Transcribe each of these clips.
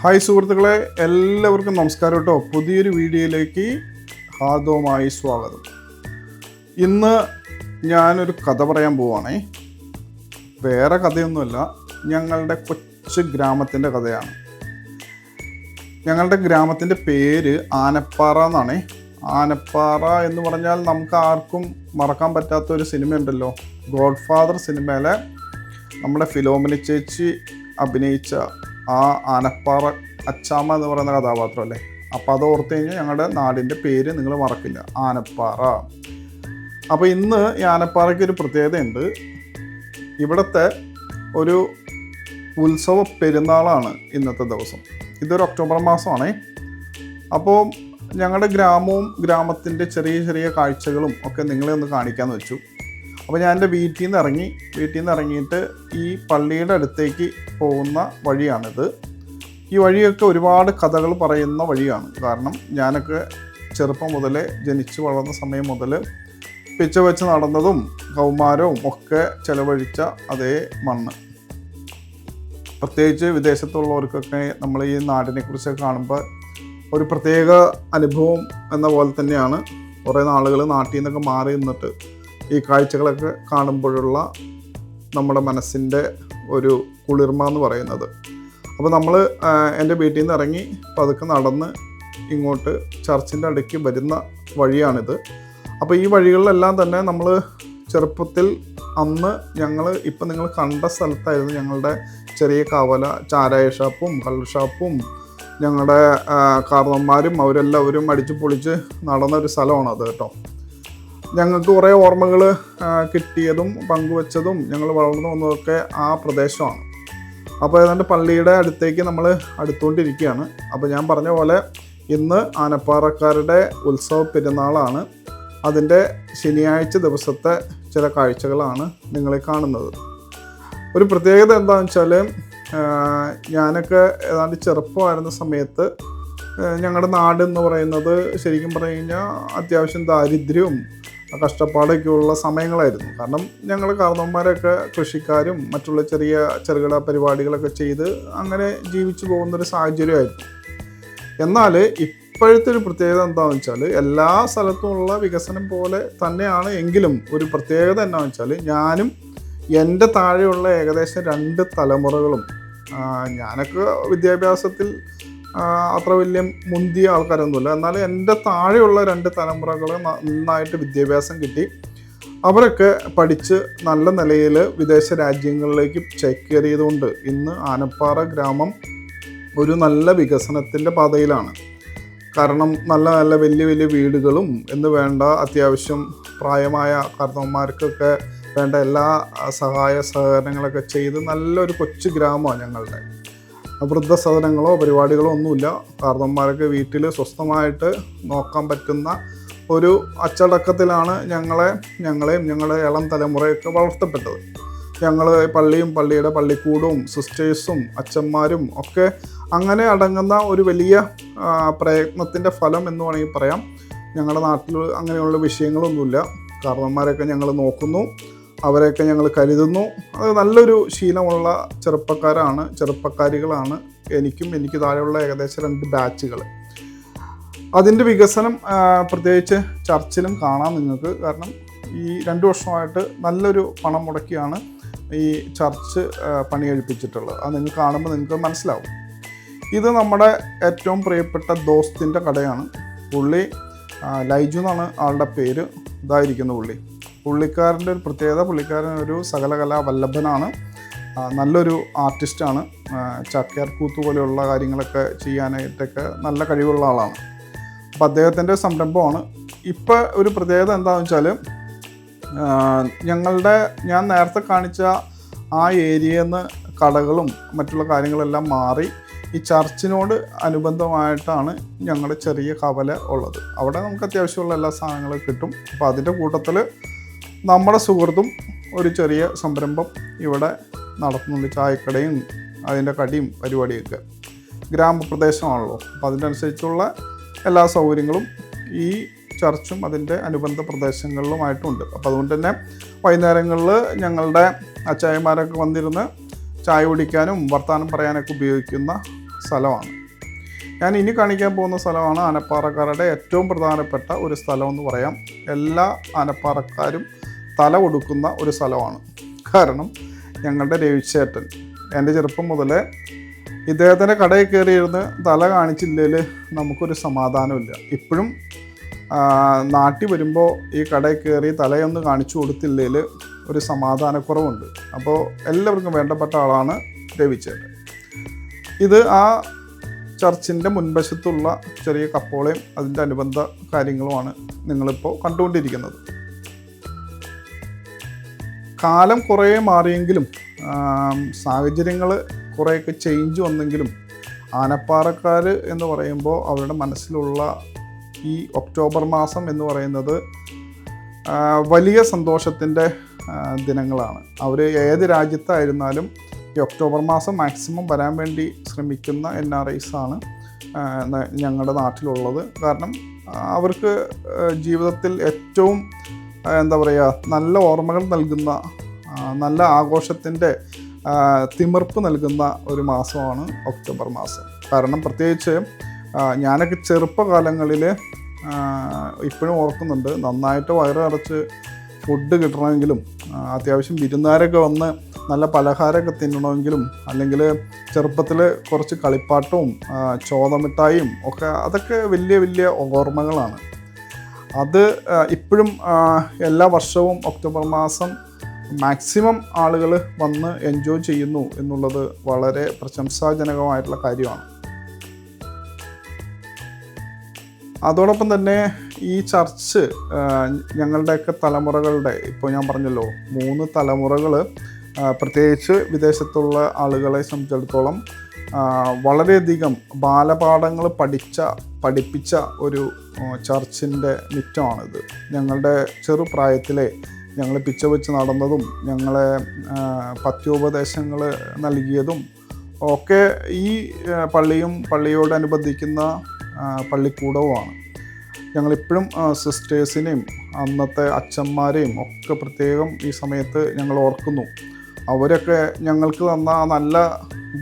Hi സുഹൃത്തുക്കളെ, എല്ലാവർക്കും നമസ്കാരം കേട്ടോ. പുതിയൊരു വീഡിയോയിലേക്ക് ഹാർദവമായി സ്വാഗതം. ഇന്ന് ഞാനൊരു കഥ പറയാൻ പോവാണേ. വേറെ കഥയൊന്നുമല്ല, ഞങ്ങളുടെ കൊച്ചു ഗ്രാമത്തിൻ്റെ കഥയാണ്. ഞങ്ങളുടെ ഗ്രാമത്തിൻ്റെ പേര് ആനപ്പാറ എന്നാണേ. ആനപ്പാറ എന്ന് പറഞ്ഞാൽ നമുക്ക് ആർക്കും മറക്കാൻ പറ്റാത്തൊരു സിനിമ ഉണ്ടല്ലോ, ഗോഡ് ഫാദർ സിനിമയിലെ നമ്മുടെ ഫിലോമിന ചേച്ചി അഭിനയിച്ച ആ ആനപ്പാറ അച്ചാമ്മ എന്ന് പറയുന്ന കഥാപാത്രം അല്ലേ. അപ്പോൾ അത് ഓർത്ത് കഴിഞ്ഞാൽ ഞങ്ങളുടെ നാടിൻ്റെ പേര് നിങ്ങൾ മറക്കില്ല, ആനപ്പാറ. അപ്പോൾ ഇന്ന് ഈ ആനപ്പാറയ്ക്ക് ഒരു പ്രത്യേകതയുണ്ട്. ഇവിടുത്തെ ഒരു ഉത്സവ പെരുന്നാളാണ് ഇന്നത്തെ ദിവസം. ഇതൊരു ഒക്ടോബർ മാസമാണേ. അപ്പോൾ ഞങ്ങളുടെ ഗ്രാമവും ഗ്രാമത്തിൻ്റെ ചെറിയ ചെറിയ കാഴ്ചകളും ഒക്കെ നിങ്ങളെ ഒന്ന് കാണിക്കാമെന്ന് വെച്ചു. അപ്പോൾ ഞാൻ എൻ്റെ വീട്ടിൽ നിന്ന് ഇറങ്ങിയിട്ട് ഈ പള്ളിയുടെ അടുത്തേക്ക് പോകുന്ന വഴിയാണിത്. ഈ വഴിയൊക്കെ ഒരുപാട് കഥകൾ പറയുന്ന വഴിയാണ്. കാരണം ഞാനൊക്കെ ചെറുപ്പം മുതലേ, ജനിച്ചു വളർന്ന സമയം മുതൽ പിച്ച വെച്ച് നടന്നതും കൗമാരവും ഒക്കെ ചെലവഴിച്ച അതേ മണ്ണ്. പ്രത്യേകിച്ച് വിദേശത്തുള്ളവർക്കൊക്കെ നമ്മൾ ഈ നാടിനെക്കുറിച്ചൊക്കെ കാണുമ്പോൾ ഒരു പ്രത്യേക അനുഭവം എന്ന പോലെ തന്നെയാണ്. കുറേ നാളുകൾ നാട്ടിൽ നിന്നൊക്കെ മാറി നിന്നിട്ട് ഈ കാഴ്ചകളൊക്കെ കാണുമ്പോഴുള്ള നമ്മുടെ മനസ്സിൻ്റെ ഒരു കുളിർമ എന്ന് പറയുന്നത്. അപ്പോൾ നമ്മൾ എൻ്റെ വീട്ടിൽ നിന്ന് ഇറങ്ങി പതുക്കെ നടന്ന് ഇങ്ങോട്ട് ചർച്ചിൻ്റെ അടുക്ക് വരുന്ന വഴിയാണിത്. അപ്പോൾ ഈ വഴികളിലെല്ലാം തന്നെ നമ്മൾ ചെറുപ്പത്തിൽ അന്ന് ഇപ്പം നിങ്ങൾ കണ്ട സ്ഥലത്തായിരുന്നു ഞങ്ങളുടെ ചെറിയ കവല, ചാരായ ഷാപ്പും കള്ള് ഷാപ്പും ഞങ്ങളുടെ കാരണവന്മാരും അവരെല്ലാവരും അടിച്ചു പൊളിച്ച് നടന്നൊരു സ്ഥലമാണത് കേട്ടോ. ഞങ്ങൾക്ക് കുറേ ഓർമ്മകൾ കിട്ടിയതും പങ്കുവച്ചതും ഞങ്ങൾ വളർന്നു വന്നതൊക്കെ ആ പ്രദേശമാണ്. അപ്പോൾ ഏതാണ്ട് പള്ളിയുടെ അടുത്തേക്ക് നമ്മൾ അടുത്തുകൊണ്ടിരിക്കുകയാണ്. അപ്പോൾ ഞാൻ പറഞ്ഞ പോലെ ഇന്ന് ആനപ്പാറക്കാരുടെ ഉത്സവ പെരുന്നാളാണ്. അതിൻ്റെ ശനിയാഴ്ച ദിവസത്തെ ചില കാഴ്ചകളാണ് നിങ്ങളെ കാണുന്നത്. ഒരു പ്രത്യേകത എന്താണെന്ന് വെച്ചാൽ, ഞാനൊക്കെ ഏതാണ്ട് ചെറുപ്പമായിരുന്ന സമയത്ത് ഞങ്ങളുടെ നാട് എന്ന് പറയുന്നത് ശരിക്കും പറഞ്ഞു കഴിഞ്ഞാൽ അത്യാവശ്യം ദാരിദ്ര്യവും കഷ്ടപ്പാടൊക്കെയുള്ള സമയങ്ങളായിരുന്നു. കാരണം ഞങ്ങൾ കാരണവന്മാരൊക്കെ കൃഷിക്കാരും മറ്റുള്ള ചെറുകിട പരിപാടികളൊക്കെ ചെയ്ത് അങ്ങനെ ജീവിച്ചു പോകുന്നൊരു സാഹചര്യമായിരുന്നു. എന്നാൽ ഇപ്പോഴത്തെ ഒരു പ്രത്യേകത എന്താണെന്ന് വെച്ചാൽ, എല്ലാ സ്ഥലത്തുമുള്ള വികസനം പോലെ തന്നെയാണ് എങ്കിലും ഒരു പ്രത്യേകത എന്താണെന്ന് വെച്ചാൽ, ഞാനും എൻ്റെ താഴെയുള്ള ഏകദേശം 2 തലമുറകളും, ഞാനൊക്കെ വിദ്യാഭ്യാസത്തിൽ അത്ര വലിയ മുന്തിയ ആൾക്കാരൊന്നുമില്ല, എന്നാലും എൻ്റെ താഴെയുള്ള 2 തലമുറകൾ നന്നായിട്ട് വിദ്യാഭ്യാസം കിട്ടി. അവരൊക്കെ പഠിച്ച് നല്ല നിലയിൽ വിദേശ രാജ്യങ്ങളിലേക്ക് ചേക്കേറിയതുകൊണ്ട് ഇന്ന് ആനപ്പാറ ഗ്രാമം ഒരു നല്ല വികസനത്തിൻ്റെ പാതയിലാണ്. കാരണം നല്ല നല്ല വലിയ വലിയ വീടുകളും എന്ന് വേണ്ട അത്യാവശ്യം പ്രായമായ കാരണവന്മാർക്കൊക്കെ വേണ്ട എല്ലാ സഹായ സഹകരണങ്ങളൊക്കെ ചെയ്ത് നല്ലൊരു കൊച്ചു ഗ്രാമമാണ് ഞങ്ങളുടെ. വൃദ്ധസദനങ്ങളോ പരിപാടികളോ ഒന്നുമില്ല. കാരണവന്മാരൊക്കെ വീട്ടിൽ സ്വസ്ഥമായിട്ട് നോക്കാൻ പറ്റുന്ന ഒരു അച്ചടക്കത്തിലാണ് ഞങ്ങളെയും ഞങ്ങളുടെ ഇളം തലമുറയൊക്കെ വളർത്തപ്പെട്ടത്. ഞങ്ങൾ പള്ളിയുടെ പള്ളിക്കൂടും സിസ്റ്റേഴ്സും അച്ഛന്മാരും ഒക്കെ അങ്ങനെ അടങ്ങുന്ന ഒരു വലിയ പ്രയത്നത്തിൻ്റെ ഫലം എന്ന് വേണമെങ്കിൽ പറയാം. ഞങ്ങളുടെ നാട്ടിൽ അങ്ങനെയുള്ള വിഷയങ്ങളൊന്നുമില്ല. കാരണവന്മാരൊക്കെ ഞങ്ങൾ നോക്കുന്നു, അവരെയൊക്കെ ഞങ്ങൾ കരുതുന്നു. അത് നല്ലൊരു ശീലമുള്ള ചെറുപ്പക്കാരികളാണ് എനിക്ക് താഴെയുള്ള ഏകദേശം 2 ബാച്ചുകൾ. അതിൻ്റെ വികസനം പ്രത്യേകിച്ച് ചർച്ചിലും കാണാം നിങ്ങൾക്ക്. കാരണം ഈ 2 വർഷമായിട്ട് നല്ലൊരു പണം മുടക്കിയാണ് ഈ ചർച്ച് പണി കഴിപ്പിച്ചിട്ടുള്ളത്. അത് നിങ്ങൾ കാണുമ്പോൾ നിങ്ങൾക്ക് മനസ്സിലാവും. ഇത് നമ്മുടെ ഏറ്റവും പ്രിയപ്പെട്ട ദോസ്തിൻ്റെ കടയാണ്. പുള്ളി ലൈജു എന്നാണ് ആളുടെ പേര്. ഇതായിരിക്കുന്നു പുള്ളിക്കാരൻ്റെ ഒരു പ്രത്യേകത, പുള്ളിക്കാരൻ ഒരു സകലകലാ വല്ലഭനാണ്. നല്ലൊരു ആർട്ടിസ്റ്റാണ്. ചാക്യാർകൂത്ത് പോലെയുള്ള കാര്യങ്ങളൊക്കെ ചെയ്യാനായിട്ടൊക്കെ നല്ല കഴിവുള്ള ആളാണ്. അപ്പോൾ അദ്ദേഹത്തിൻ്റെ സംരംഭമാണ്. ഇപ്പോൾ ഒരു പ്രത്യേകത എന്താണെന്ന് വെച്ചാൽ, ഞാൻ നേരത്തെ കാണിച്ച ആ ഏരിയയിൽ നിന്ന് കടകളും മറ്റുള്ള കാര്യങ്ങളെല്ലാം മാറി ഈ ചർച്ചിനോട് അനുബന്ധമായിട്ടാണ് ഞങ്ങളുടെ ചെറിയ കവല ഉള്ളത്. അവിടെ നമുക്ക് അത്യാവശ്യമുള്ള എല്ലാ സാധനങ്ങളും കിട്ടും. അപ്പോൾ അതിൻ്റെ കൂട്ടത്തിൽ നമ്മുടെ സുഹൃത്തും ഒരു ചെറിയ സംരംഭം ഇവിടെ നടത്തുന്നുണ്ട്. ചായക്കടയും അതിൻ്റെ കടിയും പരിപാടിയൊക്കെ. ഗ്രാമപ്രദേശമാണല്ലോ, അപ്പോൾ അതിനനുസരിച്ചുള്ള എല്ലാ സൗകര്യങ്ങളും ഈ ചർച്ചും അതിൻ്റെ അനുബന്ധ പ്രദേശങ്ങളിലുമായിട്ടുണ്ട്. അപ്പോൾ അതുകൊണ്ട് തന്നെ വൈകുന്നേരങ്ങളിൽ ഞങ്ങളുടെ അച്ചായന്മാരൊക്കെ വന്നിരുന്ന് ചായ കുടിക്കാനും വർത്തമാനം പറയാനൊക്കെ ഉപയോഗിക്കുന്ന സ്ഥലമാണ്. ഞാൻ ഇനി കാണിക്കാൻ പോകുന്ന സ്ഥലമാണ് ആനപ്പാറക്കാരുടെ ഏറ്റവും പ്രധാനപ്പെട്ട ഒരു സ്ഥലം എന്ന് പറയാം. എല്ലാ ആനപ്പാറക്കാരും തല കൊടുക്കുന്ന ഒരു സ്ഥലമാണ്. കാരണം ഞങ്ങളുടെ രവിച്ചേട്ടൻ എൻ്റെ ചെറുപ്പം മുതലേ ഇദ്ദേഹത്തിൻ്റെ കടയിൽ കയറിയിരുന്ന് തല കാണിച്ചില്ലെങ്കിൽ നമുക്കൊരു സമാധാനമില്ല. ഇപ്പോഴും നാട്ടിൽ വരുമ്പോൾ ഈ കടയിൽ കയറി തലയൊന്ന് കാണിച്ചു കൊടുത്തില്ലെങ്കിൽ ഒരു സമാധാനക്കുറവുണ്ട്. അപ്പോൾ എല്ലാവർക്കും വേണ്ടപ്പെട്ട ആളാണ് രവിച്ചേട്ടൻ. ഇത് ആ ചർച്ചിൻ്റെ മുൻവശത്തുള്ള ചെറിയ കപ്പോളയും അതിൻ്റെ അനുബന്ധ കാര്യങ്ങളുമാണ് നിങ്ങളിപ്പോൾ കണ്ടുകൊണ്ടിരിക്കുന്നത്. കാലം കുറേ മാറിയെങ്കിലും സാഹചര്യങ്ങൾ കുറേയൊക്കെ ചേഞ്ച് വന്നെങ്കിലും ആനപ്പാറക്കാർ എന്ന് പറയുമ്പോൾ അവരുടെ മനസ്സിലുള്ള ഈ ഒക്ടോബർ മാസം എന്ന് പറയുന്നത് വലിയ സന്തോഷത്തിൻ്റെ ദിനങ്ങളാണ്. അവർ ഏത് രാജ്യത്തായിരുന്നാലും ഈ ഒക്ടോബർ മാസം മാക്സിമം വരാൻ വേണ്ടി ശ്രമിക്കുന്ന NRIs ആണ് ഞങ്ങളുടെ നാട്ടിലുള്ളത്. കാരണം അവർക്ക് ജീവിതത്തിൽ ഏറ്റവും എന്താ പറയുക, നല്ല ഓർമ്മകൾ നൽകുന്ന, നല്ല ആഘോഷത്തിൻ്റെ തിമിർപ്പ് നൽകുന്ന ഒരു മാസമാണ് ഒക്ടോബർ മാസം. കാരണം പ്രത്യേകിച്ച് ഞാനൊക്കെ ചെറുപ്പകാലങ്ങളിൽ ഇപ്പോഴും ഓർക്കുന്നുണ്ട്, നന്നായിട്ട് വയറ് നിറച്ച് ഫുഡ് കിട്ടണമെങ്കിലും അത്യാവശ്യം വിരുന്നുകാരൊക്കെ വന്ന് നല്ല പലഹാരമൊക്കെ തിന്നണമെങ്കിലും അല്ലെങ്കിൽ ചെറുപ്പത്തിൽ കുറച്ച് കളിപ്പാട്ടവും ചോദമിഠായും ഒക്കെ, അതൊക്കെ വലിയ വലിയ ഓർമ്മകളാണ്. അത് ഇപ്പോഴും എല്ലാ വർഷവും ഒക്ടോബർ മാസം മാക്സിമം ആളുകൾ വന്ന് എൻജോയ് ചെയ്യുന്നു എന്നുള്ളത് വളരെ പ്രശംസാജനകമായിട്ടുള്ള കാര്യമാണ്. അതോടൊപ്പം തന്നെ ഈ ചർച്ച് ഞങ്ങളുടെയൊക്കെ തലമുറകളുടെ, ഇപ്പോൾ ഞാൻ പറഞ്ഞല്ലോ 3 തലമുറകൾ, പ്രത്യേകിച്ച് വിദേശത്തുള്ള ആളുകളെ സംബന്ധിച്ചിടത്തോളം വളരെയധികം ബാലപാഠങ്ങൾ പഠിപ്പിച്ച ഒരു ചർച്ചിൻ്റെ മിറ്റമാണിത്. ഞങ്ങളുടെ ചെറുപ്രായത്തിലെ ഞങ്ങൾ പിച്ച വെച്ച് നടന്നതും ഞങ്ങളെ പത്യോപദേശങ്ങൾ നൽകിയതും ഒക്കെ ഈ പള്ളിയും പള്ളിയോടനുബന്ധിക്കുന്ന പള്ളിക്കൂടവുമാണ്. ഞങ്ങളിപ്പോഴും സിസ്റ്റേഴ്സിനെയും അന്നത്തെ അച്ഛന്മാരെയും ഒക്കെ പ്രത്യേകം ഈ സമയത്ത് ഞങ്ങൾ ഓർക്കുന്നു. അവരൊക്കെ ഞങ്ങൾക്ക് തന്ന നല്ല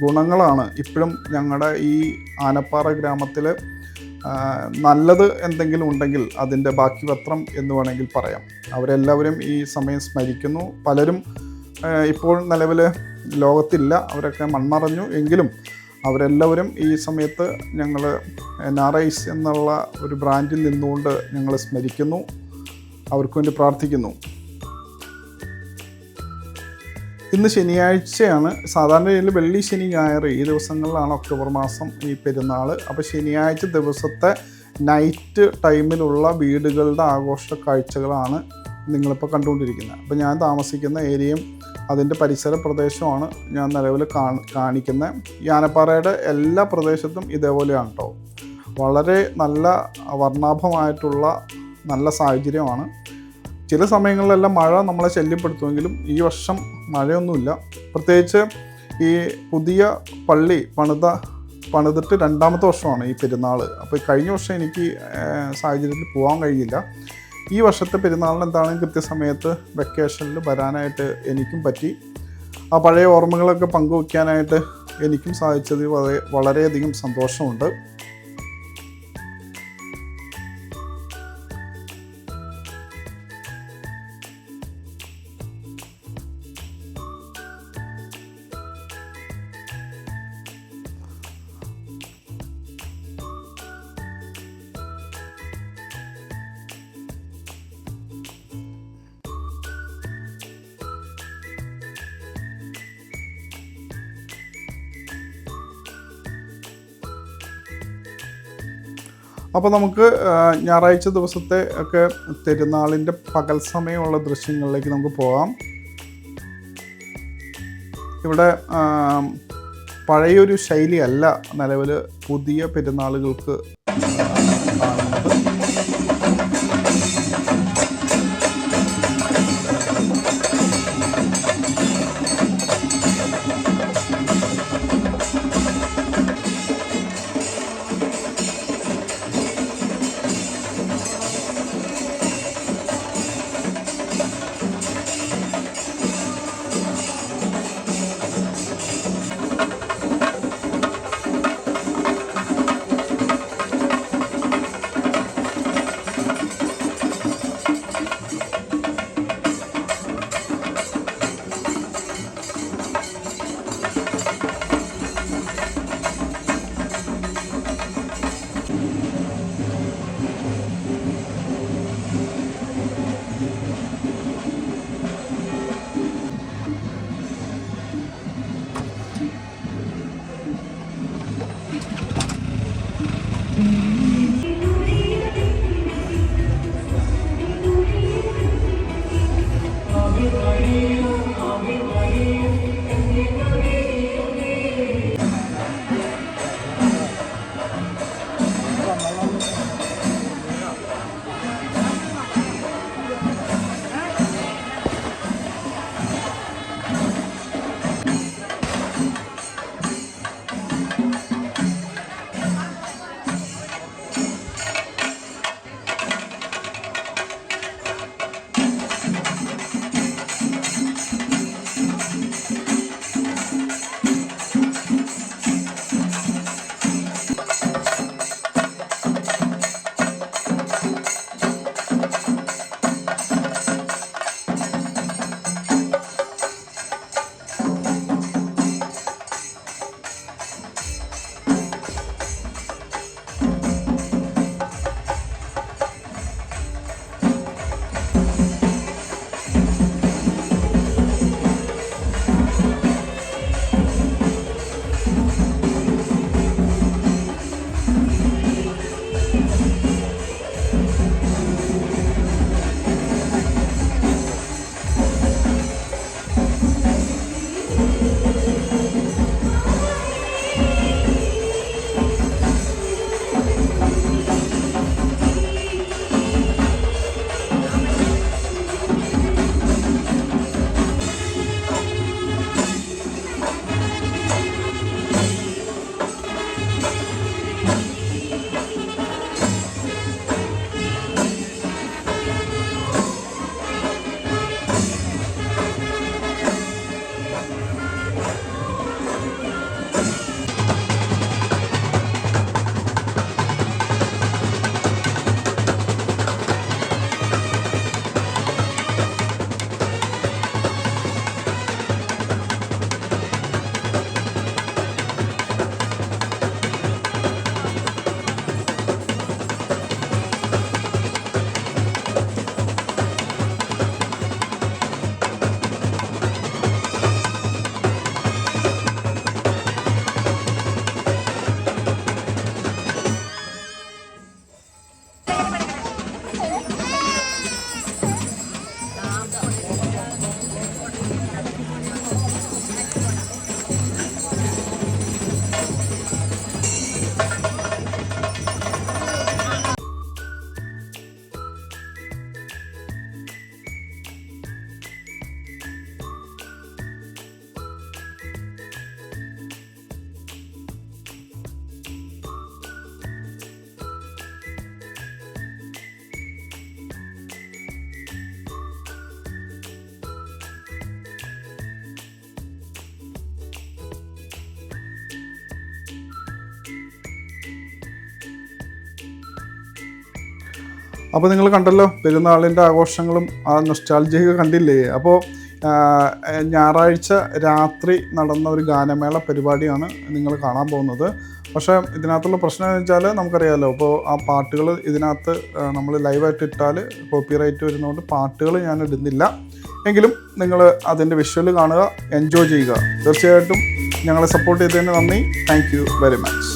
ഗുണങ്ങളാണ് ഇപ്പോഴും ഞങ്ങളുടെ ഈ ആനപ്പാറ ഗ്രാമത്തിൽ നല്ലത് എന്തെങ്കിലും ഉണ്ടെങ്കിൽ അതിൻ്റെ ബാക്കി പത്രം എന്ന് വേണമെങ്കിൽ പറയാം. അവരെല്ലാവരും ഈ സമയം സ്മരിക്കുന്നു. പലരും ഇപ്പോൾ നിലവിൽ ലോകത്തില്ല, അവരൊക്കെ മൺമറഞ്ഞു. എങ്കിലും അവരെല്ലാവരും ഈ സമയത്ത് ഞങ്ങൾ NRIs എന്നുള്ള ഒരു ബ്രാൻഡിൽ നിന്നുകൊണ്ട് ഞങ്ങൾ സ്മരിക്കുന്നു, അവർക്ക് വേണ്ടി പ്രാർത്ഥിക്കുന്നു. ഇന്ന് ശനിയാഴ്ചയാണ്. സാധാരണ രീതിയിൽ വെള്ളി, ശനി, ഞായർ ഈ ദിവസങ്ങളിലാണ് ഒക്ടോബർ മാസം ഈ പെരുന്നാൾ. അപ്പോൾ ശനിയാഴ്ച ദിവസത്തെ നൈറ്റ് ടൈമിലുള്ള വീടുകളുടെ ആഘോഷ കാഴ്ചകളാണ് നിങ്ങളിപ്പോൾ കണ്ടുകൊണ്ടിരിക്കുന്നത്. അപ്പോൾ ഞാൻ താമസിക്കുന്ന ഏരിയയും അതിൻ്റെ പരിസര പ്രദേശമാണ് ഞാൻ നിലവിൽ കാണിക്കുന്നത്. ഈ ആനപ്പാറയുടെ എല്ലാ പ്രദേശത്തും ഇതേപോലെയാണ് കേട്ടോ. വളരെ നല്ല വർണ്ണാഭമായിട്ടുള്ള നല്ല സാഹചര്യമാണ്. ചില സമയങ്ങളിലെല്ലാം മഴ നമ്മളെ ശല്യപ്പെടുത്തുമെങ്കിലും ഈ വർഷം മഴയൊന്നുമില്ല. പ്രത്യേകിച്ച് ഈ പുതിയ പള്ളി പണിതിട്ട് 2ാമത്തെ വർഷമാണ് ഈ പെരുന്നാൾ. അപ്പോൾ കഴിഞ്ഞ വർഷം എനിക്ക് സാഹചര്യത്തിൽ പോകാൻ കഴിയില്ല. ഈ വർഷത്തെ പെരുന്നാളിന് എന്താണെങ്കിലും കൃത്യസമയത്ത് വെക്കേഷനിൽ വരാനായിട്ട് എനിക്കും പറ്റി. ആ പഴയ ഓർമ്മകളൊക്കെ പങ്കുവയ്ക്കാനായിട്ട് എനിക്കും സാധിച്ചത് വളരെയധികം സന്തോഷമുണ്ട്. അപ്പോൾ നമുക്ക് ഞായറാഴ്ച ദിവസത്തെ ഒക്കെ പെരുന്നാളിൻ്റെ പകൽ സമയമുള്ള ദൃശ്യങ്ങളിലേക്ക് നമുക്ക് പോകാം. ഇവിടെ പഴയൊരു ശൈലിയല്ല നിലവിൽ പുതിയ പെരുന്നാളുകൾക്ക് കാണുന്നത്. അപ്പോൾ നിങ്ങൾ കണ്ടല്ലോ പെരുന്നാളിൻ്റെ ആഘോഷങ്ങളും ആ നൊസ്റ്റാൾജിയൊക്കെ കണ്ടില്ലേ. അപ്പോൾ ഞായറാഴ്ച രാത്രി നടന്ന ഒരു ഗാനമേള പരിപാടിയാണ് നിങ്ങൾ കാണാൻ പോകുന്നത്. പക്ഷേ ഇതിനകത്തുള്ള പ്രശ്നം എന്ന് വെച്ചാൽ നമുക്കറിയാമല്ലോ, ഇപ്പോൾ ആ പാട്ടുകൾ ഇതിനകത്ത് നമ്മൾ ലൈവായിട്ട് ഇട്ടാൽ കോപ്പിറൈറ്റ് വരുന്നതുകൊണ്ട് പാട്ടുകൾ ഞാൻ ഇടുന്നില്ല. എങ്കിലും നിങ്ങൾ അതിൻ്റെ വിഷ്വൽ കാണുക, എൻജോയ് ചെയ്യുക. തീർച്ചയായിട്ടും ഞങ്ങളെ സപ്പോർട്ട് ചെയ്തതിന് നന്ദി. Thank you very much.